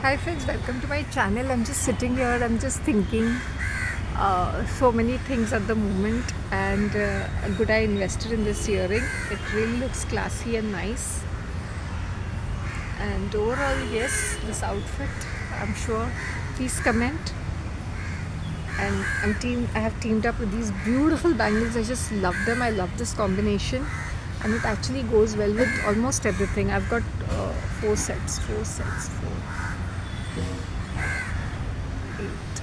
Hi friends, welcome to my channel. I'm just sitting here, I'm just thinking so many things at the moment, and good I invested in this earring. It really looks classy and nice. And overall, yes, this outfit, I'm sure. Please comment. And I have teamed up with these beautiful bangles. I just love them. I love this combination, and it actually goes well with almost everything. I've got four sets, four. Eight.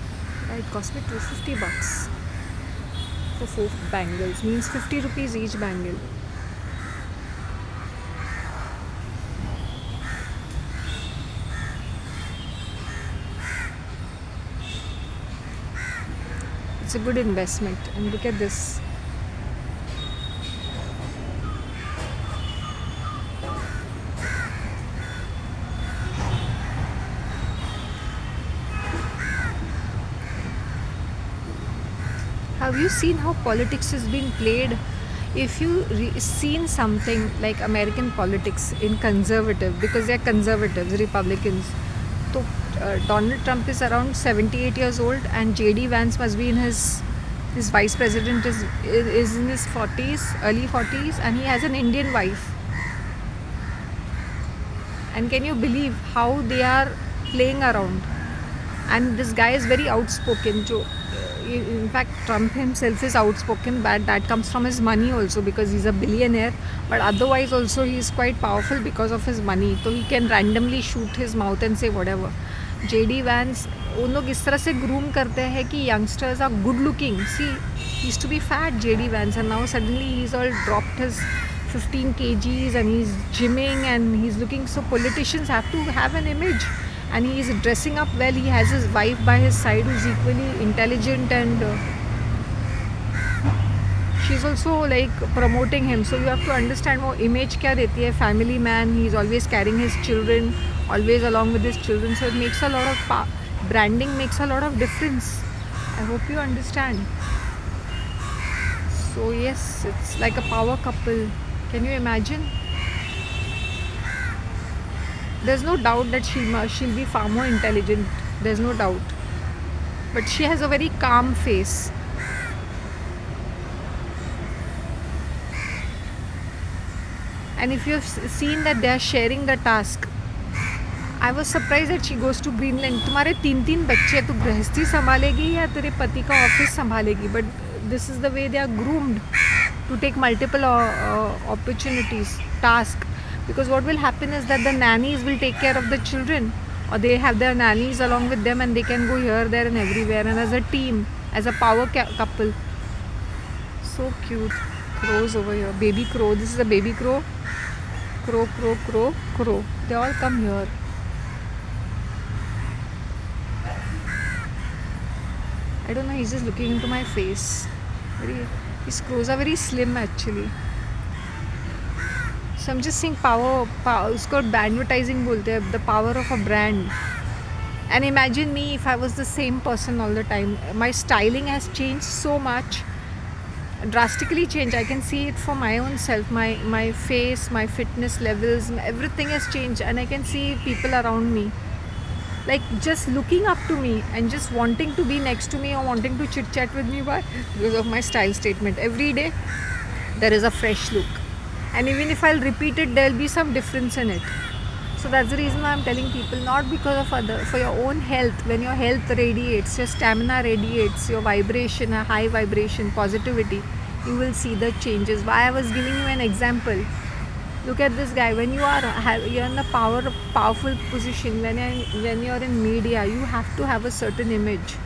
It cost me 250 bucks for four bangles. Means 50 rupees each bangle. It's a good investment. And look at this. Have you seen how politics is being played? If you seen something like American politics in conservative, because they are conservatives, Republicans. So Donald Trump is around 78 years old, and JD Vance must be in his vice president is in his 40s, early 40s, and he has an Indian wife. And can you believe how they are playing around? And this guy is very outspoken. In fact, Trump himself is outspoken, but that comes from his money also, because he's a billionaire. But otherwise also he is quite powerful because of his money, so he can randomly shoot his mouth and say whatever. JD Vance, उन लोग इस तरह से groom करते हैं कि youngsters are good looking. See, he used to be fat, JD Vance, and now suddenly he's all dropped his 15 kgs and he's gymming and he's looking. So politicians have to have an image, and he is dressing up well. He has his wife by his side who's equally intelligent, and she's also like promoting him. So you have to understand वो image क्या देती है. Family man, he's always carrying his children, always along with his children. So it makes a lot of branding makes a lot of difference. I hope you understand. So yes, it's like a power couple. Can you imagine? There's no doubt that she'll be far more intelligent. There's no doubt. But she has a very calm face. And if you've seen that they are sharing the task, I was surprised that she goes to Greenland. तुम्हारे 3 बच्चे, तू गृहस्थी संभालेगी या तेरे पति का office संभालेगी? But this is the way they are groomed to take multiple opportunities, task. Because what will happen is that the nannies will take care of the children, or they have their nannies along with them, and they can go here, there, and everywhere. And as a team, as a power couple, so cute. Crows over here, baby crow. This is a baby crow. Crow, crow, crow, crow. They all come here. I don't know. He's just looking into my face. These crows are very slim actually. So I'm just saying power. उसको advertising बोलते हैं, the power of a brand. And imagine me if I was the same person all the time. My styling has changed so much, drastically changed. I can see it for my own self. My face, my fitness levels, everything has changed, and I can see people around me like just looking up to me and just wanting to be next to me or wanting to chit chat with me. Why? Because of my style statement. Every day there is a fresh look. And even if I'll repeat it, there'll be some difference in it. So that's the reason why I'm telling people, not because of other, for your own health. When your health radiates, your stamina radiates, your vibration, a high vibration, positivity, you will see the changes. Why I was giving you an example. Look at this guy. When you're in a powerful position, when you're in media, you have to have a certain image.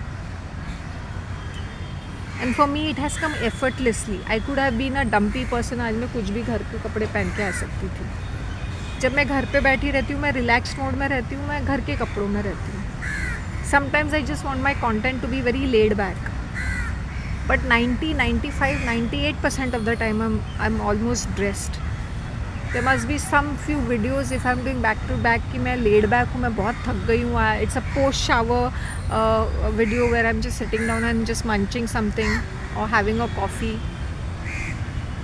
And for me, it has come effortlessly. I could have been a dumpy person. आज मैं कुछ भी घर के कपड़े पहन के आ सकती थी. जब मैं घर पे बैठी रहती हूँ, मैं रिलैक्स मोड में रहती हूँ, मैं घर के कपड़ों में रहती हूँ. Sometimes I just want my content to be very laid back. But 90, 95, 98% of the time I'm almost dressed. There must be some few videos if I'm doing back to back कि मैं laid back हूँ, मैं बहुत थक गई हूँ. It's a post shower video where I'm just sitting down and just munching something or having a coffee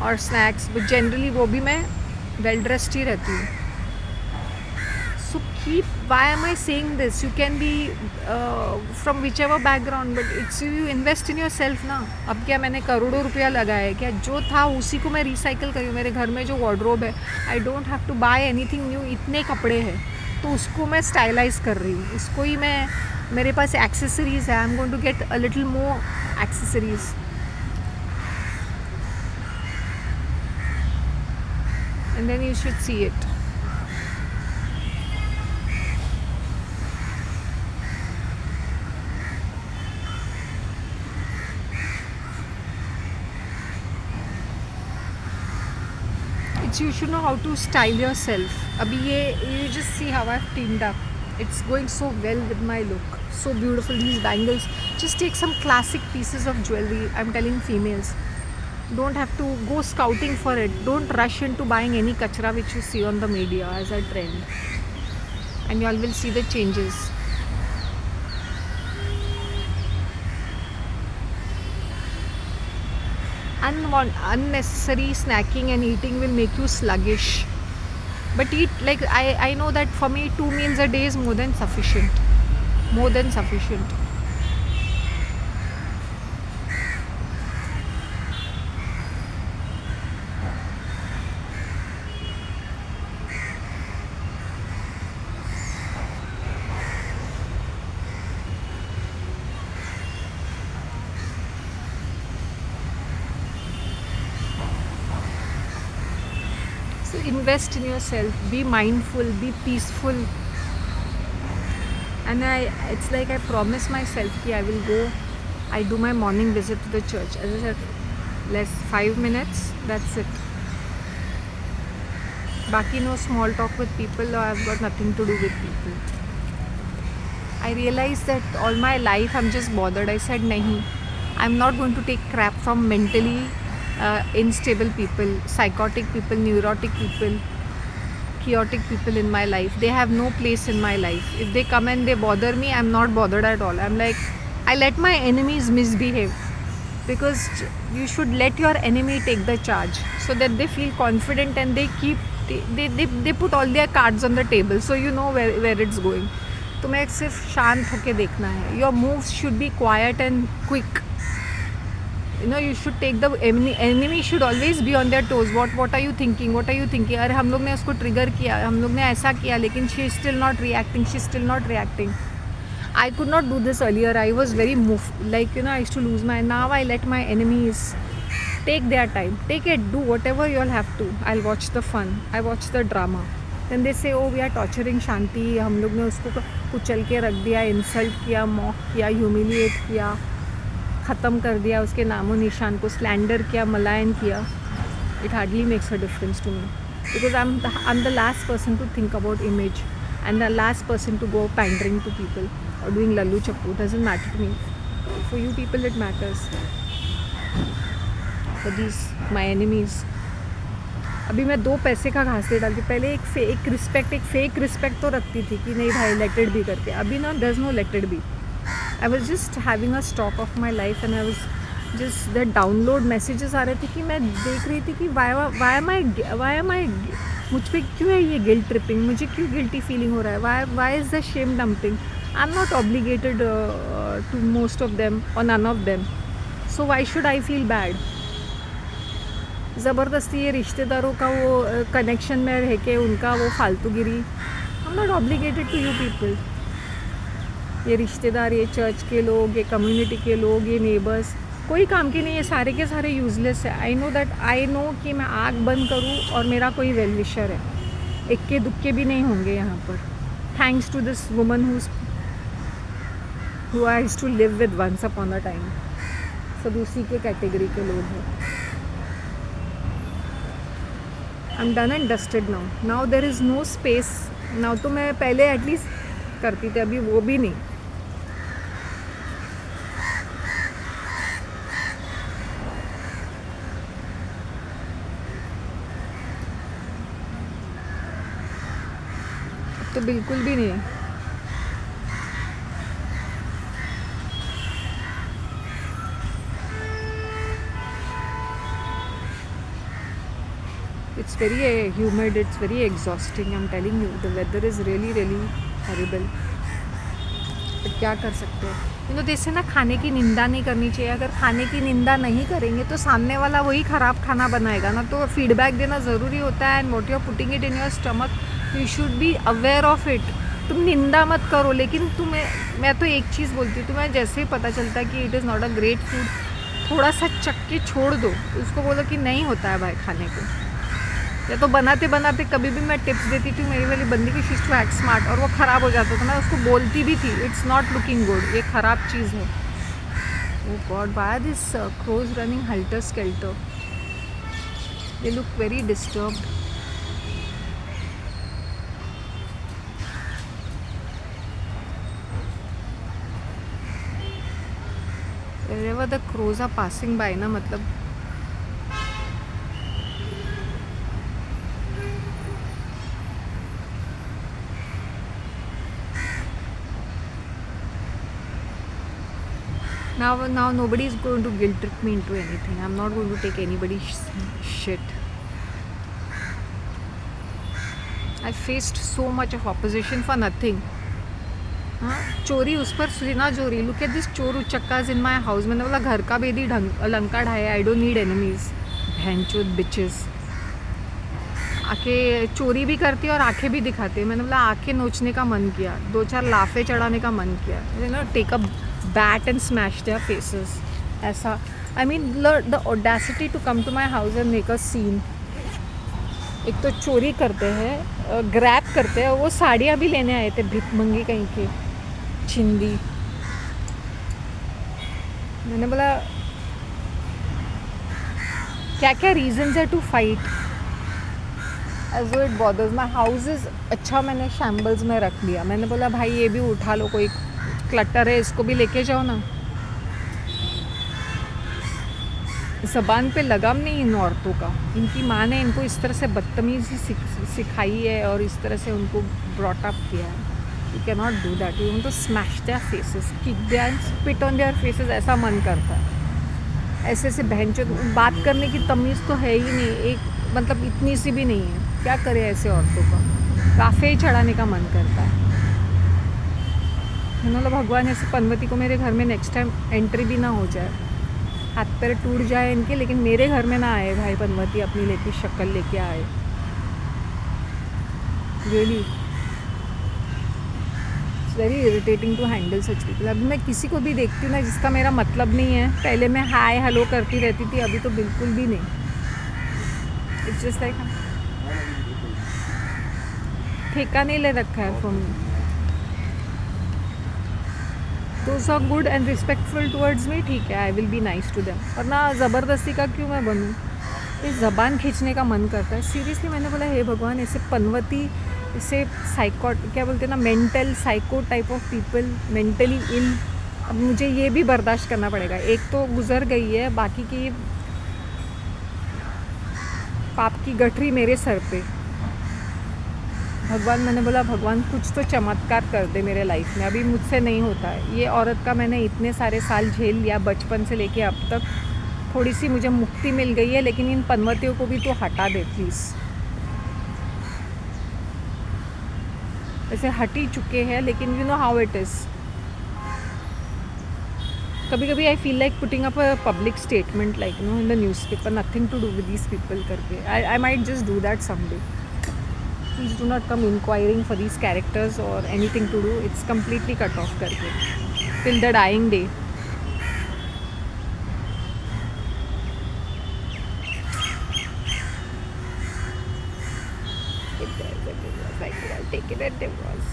or snacks. But generally वो भी मैं well dressed ही रहती हूँ. So keep, why am I saying this? You can be from whichever background, but it's you invest in yourself ना. अब क्या मैंने करोड़ों रुपया लगाया है क्या? जो था उसी को मैं रिसाइकल करी हूँ. मेरे घर में जो वार्डरोब है, I don't have to buy anything new. इतने कपड़े हैं तो उसको मैं स्टाइलाइज कर रही हूँ. उसको ही मैं, मेरे पास एक्सेसरीज है, I am going to get a little more accessories. And then you should see it. It's, you should know how to style yourself. Abhi ye, you just see how I've teamed up. It's going so well with my look. So beautiful, these bangles. Just take some classic pieces of jewelry. I'm telling females, don't have to go scouting for it. Don't rush into buying any kachra which you see on the media as a trend, and you all will see the changes. Unnecessary snacking and eating will make you sluggish, but eat, like, I know that for me 2 meals a day is more than sufficient, more than sufficient. So invest in yourself, be mindful, be peaceful. And it's like I promise myself that I will go, I do my morning visit to the church. As I said, less 5 minutes, that's it. Baki no small talk with people, or I've got nothing to do with people. I realized that all my life I'm just bothered. I said, nahi, I'm not going to take crap from mentally unstable people, psychotic people, neurotic people, chaotic people in my life. They have no place in my life. If they come and they bother me, I'm not bothered at all. I'm like, I let my enemies misbehave, because you should let your enemy take the charge so that they feel confident and they keep, they put all their cards on the table, so you know where it's going. तुम्हें सिर्फ शांत होके देखना है. Your moves should be quiet and quick. You know, you should take the enemy should always be on their toes. What are you thinking? What are you thinking? अरे हम लोग ने उसको ट्रिगर किया, हम लोग ने ऐसा किया, लेकिन she is still not reacting. She is still not reacting. I could not do this earlier. I was very like, you know, I used to lose my. Now I let my enemies take their time. Take it. Do whatever you all have to. I'll watch the fun. I watch the drama. Then they say, oh, we are torturing Shanti. हम लोग ने उसको कुचल के रख दिया, insult किया, mock किया, ह्यूमिलिएट किया, ख़त्म कर दिया उसके नामो निशान को, स्लैंडर किया, मलायन किया. It hardly makes a difference to me, because I'm the last person to think about image, and the last person to go pandering to people or doing lallu chappu. Doesn't matter to me. For you people it matters. For these my enemies. अभी मैं 2 पैसे का घास नहीं डालती. पहले एक fake respect तो रखती थी कि नहीं भाई लेट इट बी करके. अभी ना there is no let it be. I was just having a stock of my life, and I was just the download messages आ रहे थे कि मैं देख रही थी कि वाई एम आई मुझ पर क्यों है ये गिल्ट ट्रिपिंग, मुझे क्यों गिल्टी फीलिंग हो रहा है, why is the shame dumping. I am not obligated to most of them और none of them, so why should I feel bad. ज़बरदस्ती ये रिश्तेदारों का वो कनेक्शन में रह के उनका वो फालतूगिरी. I am not obligated to you people. ये रिश्तेदार, ये चर्च के लोग, ये कम्युनिटी के लोग, ये नेबर्स कोई काम के नहीं, ये सारे के सारे यूज़लेस है. आई नो कि मैं आग बंद करूँ और मेरा कोई वेल विशर है, इक्के दुक्के भी नहीं होंगे यहाँ पर. Thanks to this woman who I used to live with once upon a time. सब उसी के कैटेगरी के लोग हैं. I'm done and dusted now. Now there is no space. Now तो मैं पहले एटलीस्ट करती थी, अभी वो भी नहीं. तो बिल्कुल भी नहीं. It's very humid, it's very exhausting. I'm telling you, the weather is really, really horrible. But क्या कर सकते हो, जैसे ना खाने की निंदा नहीं करनी चाहिए. अगर खाने की निंदा नहीं करेंगे तो सामने वाला वही ख़राब खाना बनाएगा ना. तो फीडबैक देना ज़रूरी होता है. And what you are putting it in your stomach, you should be aware of it. तुम निंदा मत करो, लेकिन मैं तो एक चीज़ बोलती हूँ, तुम्हें जैसे ही पता चलता है कि it is not a great food, थोड़ा सा चख के छोड़ दो. उसको बोलो कि नहीं होता है भाई खाने को. या तो बनाते बनाते कभी भी मैं टिप्स देती थी मेरी वाली बंदी की, शीज टू एक्ट स्मार्ट, और वो ख़राब हो जाता था. मैं उसको बोलती भी थी, इट्स नॉट लुकिंग गुड, ये ख़राब चीज़ है. Oh God, why are this crows running helter skelter? They look very disturbed. wherever the crows are passing by ना, मतलब now nobody is going to guilt trip me into anything. I'm not going to take anybody's shit. I faced so much of opposition for nothing. हाँ, चोरी उस पर सुना चोरी. Look at this चोर उचक्काज इन my house. मैंने बोला घर का बेदी लंका ढाया. I don't need enemies. भैंचोद बिचेस आके चोरी भी करती है और आंखें भी दिखाती है. मैंने बोला आंखें नोचने का मन किया, 2-4 लाफे चढ़ाने का मन किया. Take a bat and smash their faces. ऐसा, I mean the audacity to come to my house and make a scene. एक तो चोरी करते हैं, ग्रैब करते हैं. वो साड़ियाँ भी लेने आए थे, भिकमंगी कहीं के, छिंदी. मैंने बोला क्या क्या रीजंस है to fight. As it bothers my houses. अच्छा, मैंने शैम्बल्स में रख दिया. मैंने बोला भाई ये भी उठा लो, कोई क्लटर है, इसको भी लेके जाओ ना. ज़बान पे लगाम नहीं इन औरतों का. इनकी माँ ने इनको इस तरह से बदतमीज़ी सिखाई है और इस तरह से उनको ब्रॉट अप किया है. You can not do that. You want to smash their faces, kick their, spit on their faces. ऐसा मन करता है. ऐसे ऐसे बहनचोद, बात करने की तमीज़ तो है ही नहीं. एक मतलब इतनी सी भी नहीं है. क्या करे ऐसे औरतों का. काफ़े ही चढ़ाने का मन करता है. बोला भगवान ऐसे पनवती को मेरे घर में नेक्स्ट टाइम एंट्री भी ना हो जाए. हाथ पैर टूट जाए इनके, लेकिन मेरे घर में ना आए भाई पनवती अपनी लेके शक्ल लेके आए. Really it's very irritating to handle such people. अभी मैं किसी को भी देखती हूँ ना जिसका मेरा मतलब नहीं है, पहले मैं हाय हेलो करती रहती थी, अभी तो बिल्कुल भी नहीं. इट्स जस्ट लाइक ठेका नहीं ले रखा है from. Those are good and respectful towards me, ठीक है, I will be nice to them. और ना ज़बरदस्ती का क्यों मैं बनूँ. इस ज़बान खींचने का मन करता है सीरियसली. मैंने बोला हे भगवान, ऐसे पनवती, इसे साइको क्या बोलते हैं ना, mental psycho type of people, mentally ill. अब मुझे ये भी बर्दाश्त करना पड़ेगा. एक तो गुजर गई है, बाकी की पाप की गठरी मेरे सर पे. भगवान, मैंने बोला भगवान कुछ तो चमत्कार कर दे मेरे लाइफ में. अभी मुझसे नहीं होता है. ये औरत का मैंने इतने सारे साल झेल लिया, बचपन से लेके अब तक. थोड़ी सी मुझे मुक्ति मिल गई है, लेकिन इन पनवतियों को भी तो हटा दे प्लीज़. ऐसे हट ही चुके हैं, लेकिन you know how it is. कभी कभी I feel like putting up a public statement like in the newspaper, nothing to do with these people करके. I might just do that someday. Please do not come inquiring for these characters or anything to do. It's completely cut off करके till the dying day. If there's a divorce, I could have taken a divorce.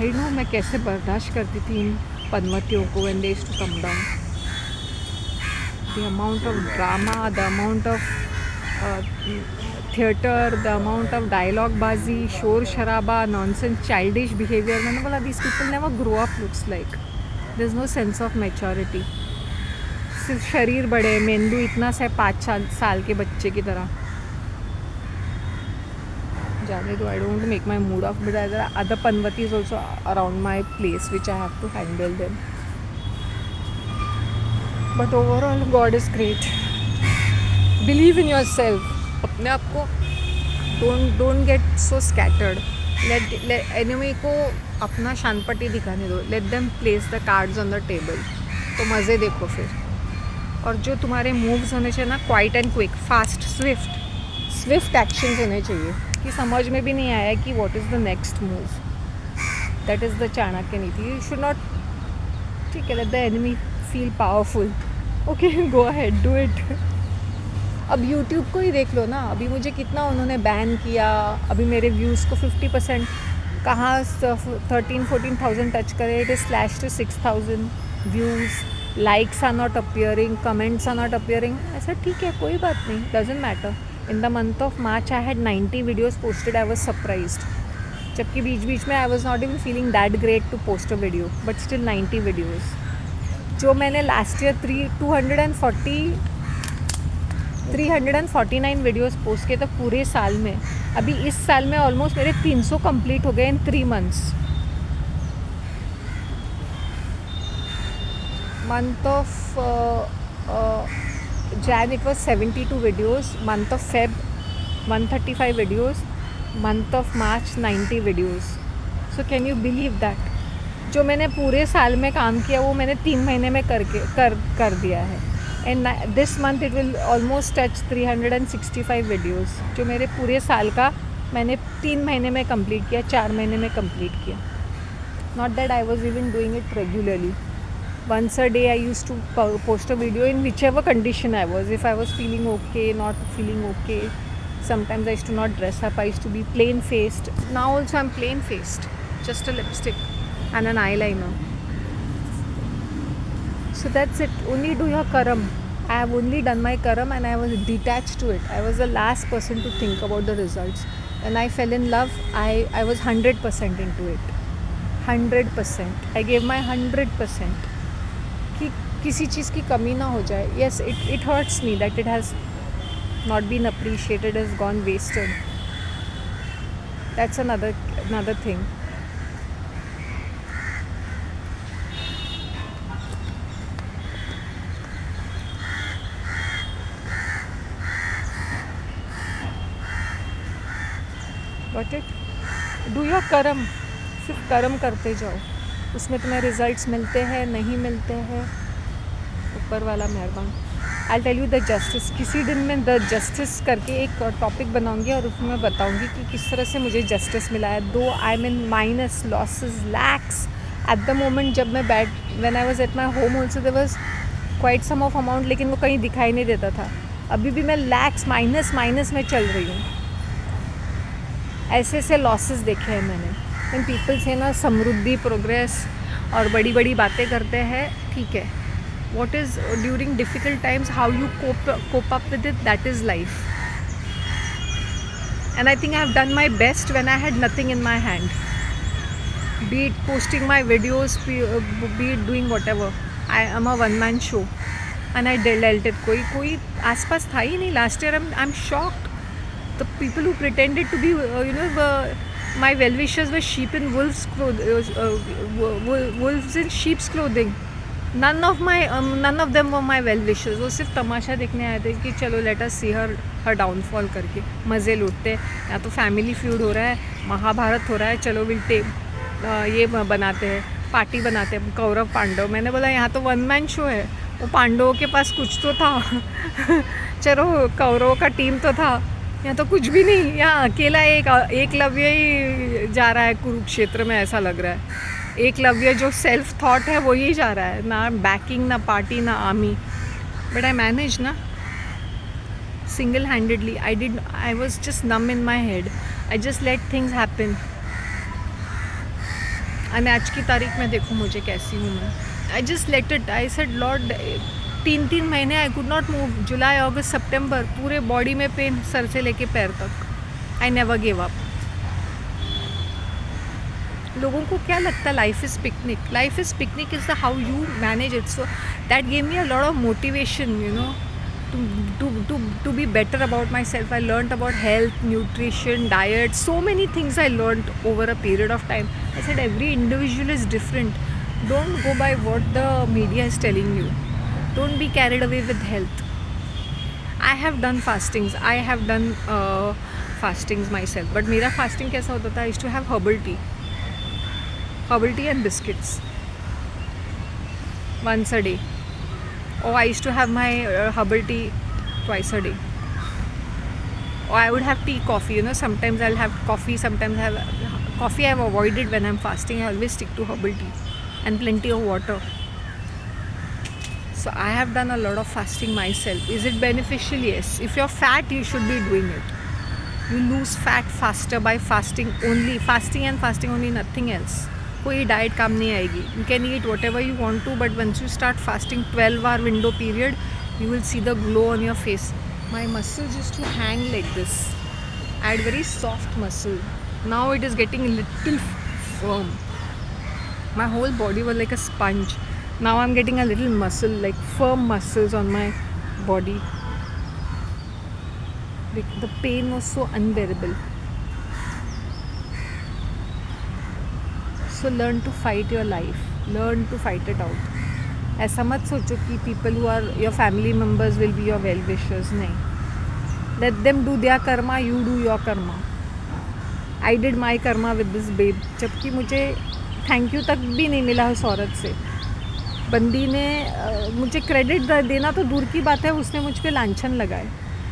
I know मैं कैसे बर्दाश्त करती थी इन पनवतियों को when they used to come down. The amount of drama, the amount of theatre, the amount of dialogue bazi, शोर शराबा, nonsense, childish behavior. मैंने बोला these people never grow up looks like. There's no sense of maturity. सिर्फ शरीर बड़े, मेंदू इतना सा 5 साल के बच्चे की तरह. जाने दो. I don't want to make my mood off, but other Panvatis also around my place which I have to handle them. But overall God is great. Believe in yourself. अपने आप को don't get so scattered. Let enemy को अपना शानपट्टी दिखाने दो. Let them place the cards on the table. तो मज़े देखो फिर. और जो तुम्हारे मूव्स होने चाहिए ना, quiet and quick, fast, Swift actions होने चाहिए कि समझ में भी नहीं आया कि what is the next move. That is the Chanakya नीति. यू शुड नॉट, ठीक है, let the enemy feel powerful. Okay, go ahead, do it. अब यूट्यूब को ही देख लो ना. अभी मुझे कितना उन्होंने बैन किया. अभी मेरे व्यूज़ को 50% कहाँ 13-14,000 टच करे. It is slash to 6,000 views. Likes are not appearing, comments are not appearing. ऐसा ठीक है, कोई बात नहीं, doesn't matter. In the month of March I had 90 videos posted. I was surprised. जबकि बीच बीच में I was not even feeling that great to post a video, but still 90 videos. जो मैंने लास्ट ईयर 349 वीडियोस पोस्ट किए थे पूरे साल में. अभी इस साल में ऑलमोस्ट मेरे 300 कंप्लीट हो गए इन 3 months. Month of Jan it was 72 videos. Month of Feb 135 videos. Month of March 90 videos. So can you believe that? जो मैंने पूरे साल में काम किया वो मैंने 3 महीने में कर दिया है. And this month it will almost touch 365 videos. जो मेरे पूरे साल का मैंने 3 महीने में कंप्लीट किया, 4 महीने में कंप्लीट किया. Not that I was even doing it regularly. Once a day I used to post a video in whichever condition I was. If I was feeling okay, not feeling okay. Sometimes I used to not dress up. I used to be plain faced. Now also I'm plain faced. Just a lipstick and an eyeliner. So that's it. Only do your karam. I have only done my karam and I was detached to it. I was the last person to think about the results. When I fell in love, I was 100% into it. 100%. I gave my 100%. कि किसी चीज़ की कमी ना हो जाए. Yes, it hurts me that it has not been appreciated, has gone wasted. That's another thing. Got it? Do your कर्म. सिर्फ कर्म करते जाओ. उसमें तुम्हें रिजल्ट्स मिलते हैं, नहीं मिलते हैं, ऊपर वाला मेहरबान. I tell you the justice. किसी दिन मैं द जस्टिस करके एक टॉपिक बनाऊंगी और उसमें बताऊंगी कि किस तरह से मुझे जस्टिस मिला है. Though I mean minus losses lacks at the moment. जब मैं when I was at my home also there was quite some of amount, लेकिन वो कहीं दिखाई नहीं देता था. अभी भी मैं लैक्स माइनस में चल रही हूँ. ऐसे लॉसेस देखे हैं मैंने. एंड पीपल से ना समृद्धि, प्रोग्रेस और बड़ी बड़ी बातें करते हैं. ठीक है, what is during difficult times, how you cope up with it, that is life. And I think I have done my best when I had nothing in my hand, be it posting my videos, be it doing whatever. I am a one man show and I dealt it. कोई आसपास था ही नहीं. Last year I'm shocked. The people who pretended to be my well-wishers were sheep in wolves in sheep's clothing. None of them were my well-wishers. वो सिर्फ तमाशा देखने आए थे कि चलो let us see her downfall करके मज़े लूटते. या तो फैमिली फ्यूड हो रहा है, महाभारत हो रहा है, चलो ये बनाते हैं, पार्टी बनाते हैं, कौरव पांडव. मैंने बोला यहाँ तो वन मैन शो है. वो पांडवों के पास कुछ तो था. चलो कौरवों का टीम तो था. यहाँ तो कुछ भी नहीं. यहाँ अकेला एकलव्य ही जा रहा है कुरुक्षेत्र में, ऐसा लग रहा है. एकलव्य जो सेल्फ थॉट है वो ही जा रहा है. ना बैकिंग, ना पार्टी, ना आर्मी. बट आई मैनेज ना single handedly. I was just numb in my head. I just let things happen. And आज की तारीख में देखो मुझे कैसी हूँ मैं. I just let it. I said lord, 3 महीने आई कुड नॉट मूव. जुलाई, अगस्त, सितंबर, पूरे बॉडी में पेन, सर से लेके पैर तक. I never give up. लोगों को क्या लगता है life is picnic. Life is picnic is the how you manage it. So that gave me a lot of motivation, to be better about myself. I learned about health, nutrition, diet, so many things I learned over a period of time. I said every individual is different. Don't go by what the media is telling you. Don't be carried away with health. I have done fastings. I have done fastings myself. But मेरा fasting कैसा होता था? I used to have herbal tea and biscuits once a day. Or I used to have my herbal tea twice a day. Or I would have tea, coffee. You know, sometimes I'll have coffee. Sometimes I have coffee. I've avoided when I'm fasting. I always stick to herbal tea and plenty of water. So I have done a lot of fasting myself. Is it beneficial? Yes. If you're fat, you should be doing it. You lose fat faster by fasting only. Fasting and fasting only, nothing else. कोई diet काम नहीं आएगी. You can eat whatever you want to, but once you start fasting 12-hour window period, you will see the glow on your face. My muscles used to hang like this. I had very soft muscle. Now it is getting a little firm. My whole body was like a sponge. Now I'm getting a little muscle, like firm muscles on my body. The pain was so unbearable. So learn to fight your life. Learn to fight it out. ऐसा मत सोचो कि people who are your family members will be your well wishers. नहीं. Let them do their karma. You do your karma. I did my karma with this babe. जबकि मुझे thank you तक भी नहीं मिला उस औरत से. बंदी ने मुझे क्रेडिट देना तो दूर की बात है, उसने मुझ पे लांछन लगाए.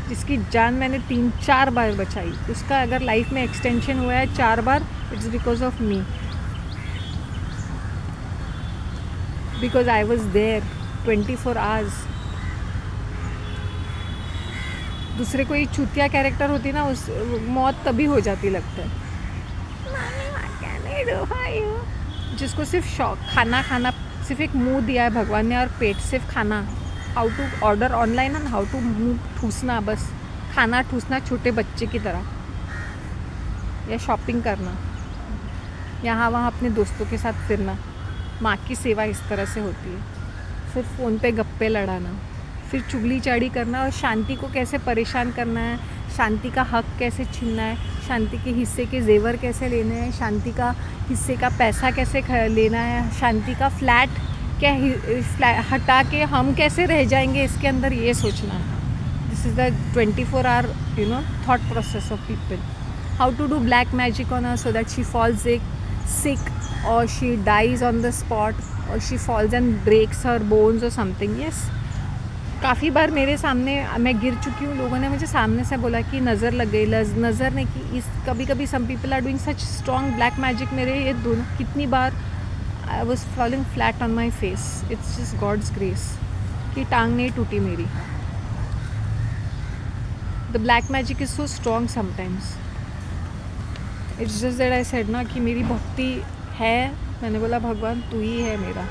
जिसकी जान मैंने 3-4 बार बचाई. उसका अगर लाइफ में एक्सटेंशन हुआ है 4 बार, it's because of me. Because I was there 24 hours. दूसरे कोई चूतिया कैरेक्टर होती ना, उस मौत तभी हो जाती लगता है. जिसको सिर्फ शौक खाना सिर्फ एक मुंह दिया है भगवान ने, और पेट सिर्फ खाना. How to order online and how to मुंह ठूसना, बस खाना ठूसना छोटे बच्चे की तरह, या शॉपिंग करना, यहाँ वहाँ अपने दोस्तों के साथ फिरना. माँ की सेवा इस तरह से होती है. फिर फ़ोन पे गप्पे लड़ाना, फिर चुगली चाड़ी करना, और शांति को कैसे परेशान करना है, शांति का हक कैसे छीनना है, शांति के हिस्से के जेवर कैसे लेने हैं, शांति का हिस्से का पैसा कैसे लेना है, शांति का फ्लैट हटा के हम कैसे रह जाएंगे इसके अंदर, ये सोचना है. This is the 24-hour thought process of people. How to do black magic on her so that she falls sick or she dies on the spot, or she falls and breaks her bones or something. Yes, काफ़ी बार मेरे सामने मैं गिर चुकी हूँ. लोगों ने मुझे सामने से बोला कि नज़र लग गई. नज़र ने कि इस कभी some people are doing such strong black magic. मेरे ये दोनों कितनी बार I was falling flat on my face. It's just God's grace कि टांग नहीं टूटी मेरी. The black magic is so strong sometimes. It's just that I said ना कि मेरी भक्ति है. मैंने बोला भगवान तू ही है मेरा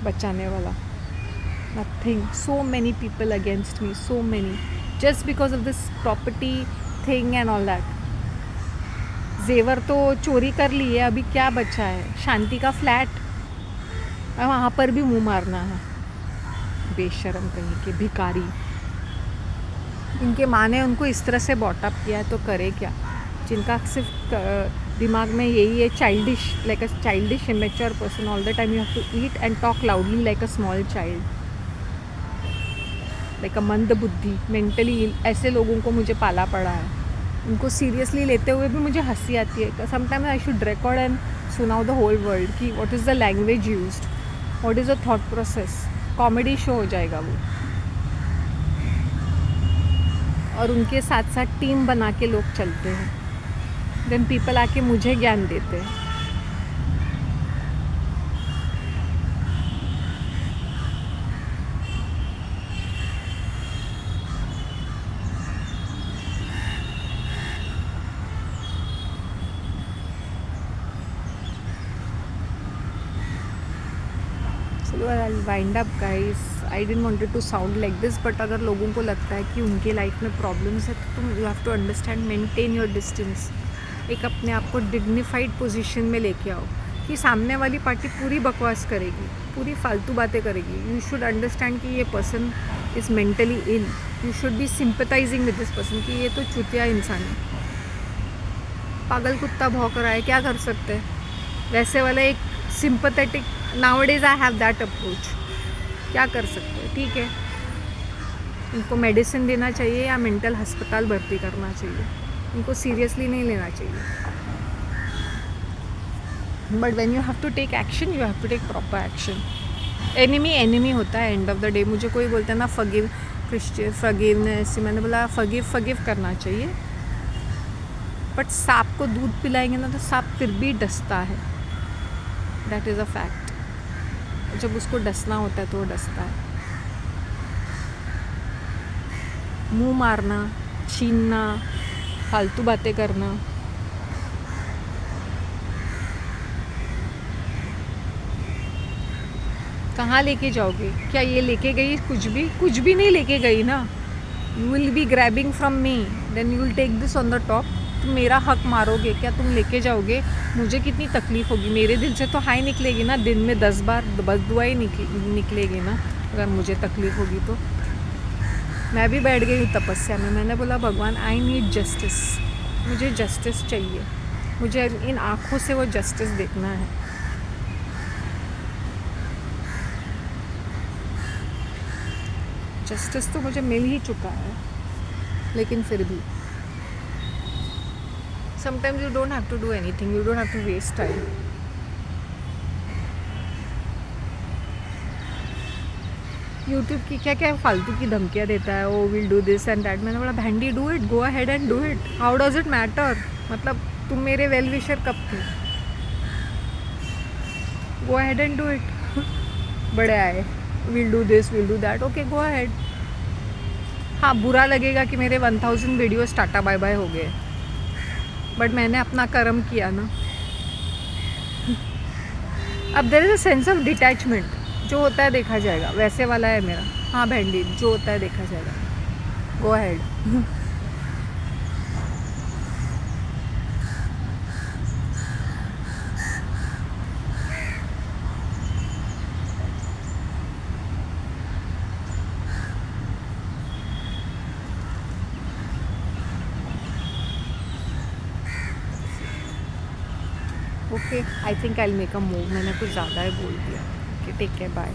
बचाने वाला. Nothing. So many people against me, so many, just because of this property thing and all that. जेवर तो चोरी कर लिए, अभी क्या बचा है? शांति का फ्लैट, वहाँ पर भी मुंह मारना है. बेशरम कहीं के भिखारी. इनके माँ ने उनको इस तरह से बॉटअप किया है तो करे क्या. जिनका सिर्फ दिमाग में यही है, childish, like a childish immature person. All the time you have to eat and talk loudly like a small child, like a मंद बुद्धि. मेंटली ऐसे लोगों को मुझे पाला पड़ा है. उनको सीरियसली लेते हुए भी मुझे हंसी आती है. Sometimes I should record and सुनाओ द होल वर्ल्ड कि what is the language used, what is the thought process. Comedy show हो जाएगा वो. और उनके साथ साथ टीम बना के लोग चलते हैं. देन पीपल आके मुझे ज्ञान देते हैं. चलो I wind up guys. I didn't wanted to sound like this, but अगर लोगों को लगता है कि उनके लाइफ में प्रॉब्लम्स है तो तुम you have to understand, maintain your distance. एक अपने आप को डिग्निफाइड पोजीशन में लेके आओ कि सामने वाली पार्टी पूरी बकवास करेगी, पूरी फालतू बातें करेगी. यू शुड अंडरस्टैंड कि ये person is mentally ill. You should be sympathising with this person कि ये तो चूतिया इंसान है, पागल कुत्ता भौंक रहा है, क्या कर सकते हैं. वैसे वाला एक sympathetic. Nowadays I have that approach. क्या कर सकते हैं, ठीक है। इनको मेडिसिन देना चाहिए या मेंटल अस्पताल भर्ती करना चाहिए, इनको सीरियसली नहीं लेना चाहिए। But when you have to take action, you have to take proper action. Enemy होता है एंड ऑफ द डे। मुझे कोई बोलता है ना फॉरगिव क्रिश्चियन फॉरगिवनेस, मैंने बोला फॉरगिव करना चाहिए, बट सांप को दूध पिलाएंगे ना तो सांप फिर भी डसता है, दैट इज़ अ फैक्ट। जब उसको डसना होता है तो वो डसता है। मुंह मारना, छीनना, फालतू बातें करना, कहाँ लेके जाओगे? क्या ये लेके गई कुछ भी नहीं लेके गई ना। You will be grabbing from me, then you will take this on the top. तुम मेरा हक मारोगे, क्या तुम लेके जाओगे? मुझे कितनी तकलीफ़ होगी, मेरे दिल से तो हाई निकलेगी ना, दिन में 10 बार बस दुआई निकलेगी ना, अगर मुझे तकलीफ़ होगी तो। मैं भी बैठ गई हूँ तपस्या में, मैंने बोला भगवान आई नीड जस्टिस, मुझे जस्टिस चाहिए, मुझे इन आँखों से वो जस्टिस देखना है। जस्टिस तो मुझे मिल ही चुका है, लेकिन फिर भी sometimes you don't have to do anything, you don't have to waste time. YouTube की क्या क्या फालतू की धमकियाँ देता है, oh will do this and that. मैंने बोला भैंडी do it, go ahead and do it, how does it matter? मतलब तुम मेरे वेल विशर कब थे? Go ahead and do it. बड़े आए, will do this will do that, okay go ahead. हाँ, बुरा लगेगा कि मेरे 1000 वीडियोस टाटा बाय बाय हो गए, बट मैंने अपना कर्म किया ना। अब there is a sense of detachment, जो होता है देखा जाएगा, वैसे वाला है मेरा। हाँ भैंडी, जो होता है देखा जाएगा, go ahead. Okay, I think I will make a move, मैंने कुछ ज़्यादा ही बोल दिया। Okay, take care, bye.